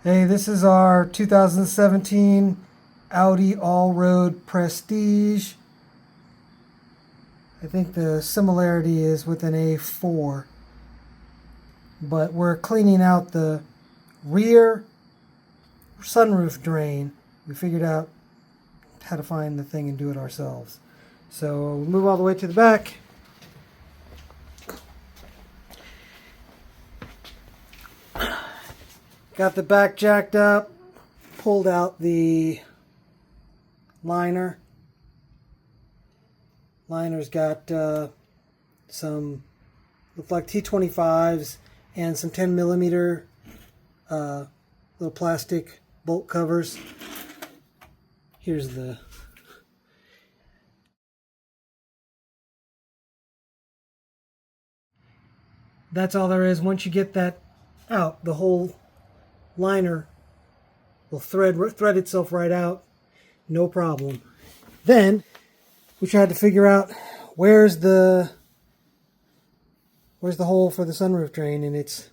Hey, this is our 2017 Audi Allroad Prestige. I think the similarity is with an A4, but we're cleaning out the rear sunroof drain. We figured out how to find the thing and do it ourselves. So we'll move all the way to the back. Got the back jacked up, pulled out the liner. Liner's got some, look like T25s and some 10 millimeter little plastic bolt covers. Here's the that's all there is. Once you get that out, the whole liner will thread itself right out, no problem. Then we tried to figure out where's the hole for the sunroof drain, and it's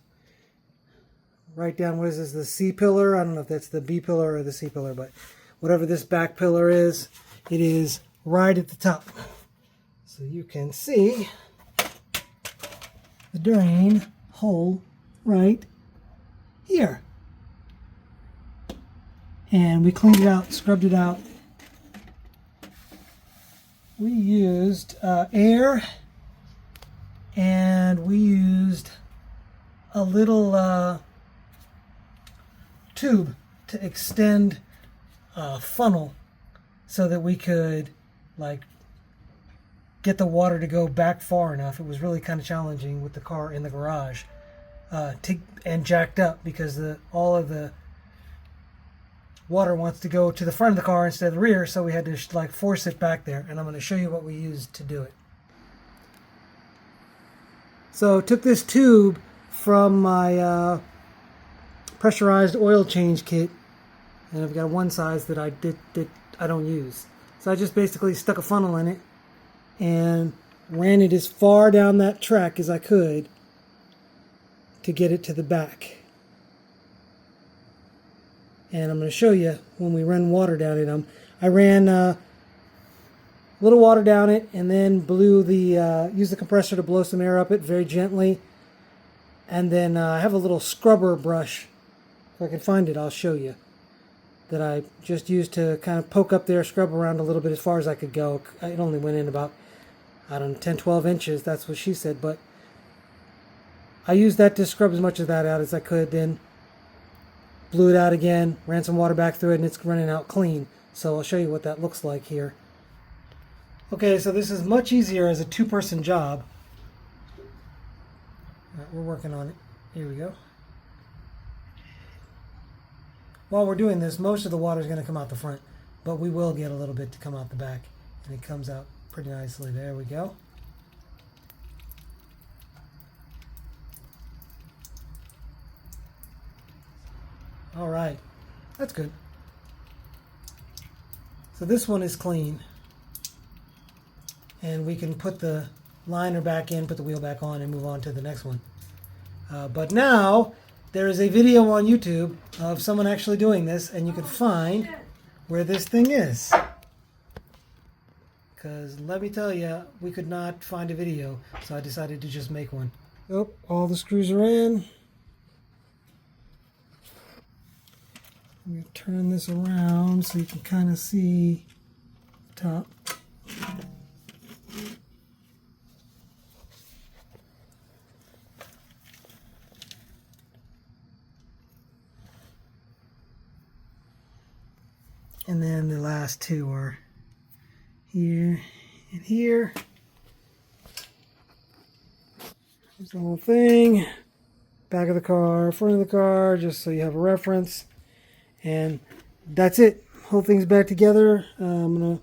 right down. What is this? The C pillar? I don't know if that's the B pillar or the C pillar, but whatever this back pillar is, it is right at the top. So you can see the drain hole right here. And we cleaned it out, scrubbed it out. We used air, and we used a little tube to extend a funnel so that we could like get the water to go back far enough. It was really kind of challenging with the car in the garage and jacked up because all of the water wants to go to the front of the car instead of the rear, so we had to like force it back there, and I'm going to show you what we used to do it. So took this tube from my pressurized oil change kit, and I've got one size that I don't use. So I just basically stuck a funnel in it and ran it as far down that track as I could to get it to the back. And I'm going to show you when we run water down it. I ran a little water down it, and then used the compressor to blow some air up it very gently. And then I have a little scrubber brush. If I can find it, I'll show you. That I just used to kind of poke up there, scrub around a little bit as far as I could go. It only went in about, I don't know, 10, 12 inches. That's what she said. But I used that to scrub as much of that out as I could. Then blew it out again, ran some water back through it, and it's running out clean. So I'll show you what that looks like here. Okay, so this is much easier as a two-person job. All right, we're working on it. Here we go. While we're doing this, most of the water is going to come out the front, but we will get a little bit to come out the back, and it comes out pretty nicely. There we go. All right, that's good. So this one is clean, and we can put the liner back in, put the wheel back on, and move on to the next one. But now there is a video on YouTube of someone actually doing this, and you can find where this thing is. Because let me tell you, we could not find a video, so I decided to just make one. Oh, all the screws are in. I'm going to turn this around so you can kind of see the top. And then the last two are here and here. There's the whole thing. Back of the car, front of the car, just so you have a reference. And that's it. Whole thing's back together. I'm gonna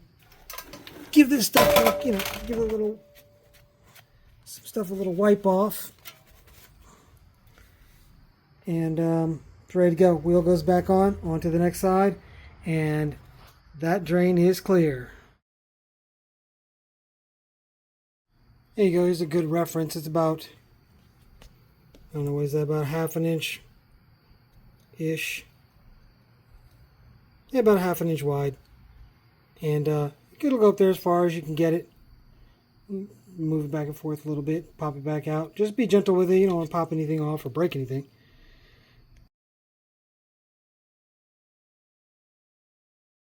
give this stuff, give it a little wipe off, and it's ready to go. Wheel goes back on to the next side, and that drain is clear. There you go. Here's a good reference. It's about, I don't know, what is that, about half an inch ish about a 1/2 inch wide. And it'll go up there as far as you can get it. Move it back and forth a little bit, pop it back out. Just be gentle with it. You don't want to pop anything off or break anything.